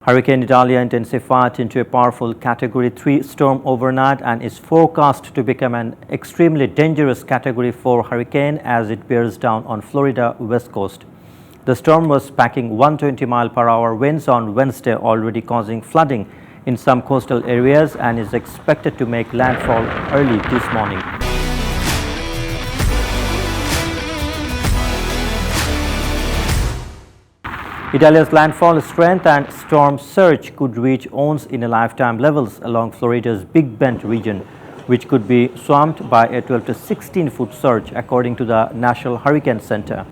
Hurricane Idalia intensified into a powerful Category 3 storm overnight and is forecast to become an extremely dangerous Category 4 hurricane as it bears down on Florida west coast. The storm was packing 120-mile-per-hour winds on Wednesday, already causing flooding in some coastal areas, and is expected to make landfall early this morning. Idalia's landfall strength and storm surge could reach once-in-a-lifetime levels along Florida's Big Bend region, which could be swamped by a 12 to 16-foot surge, according to the National Hurricane Center.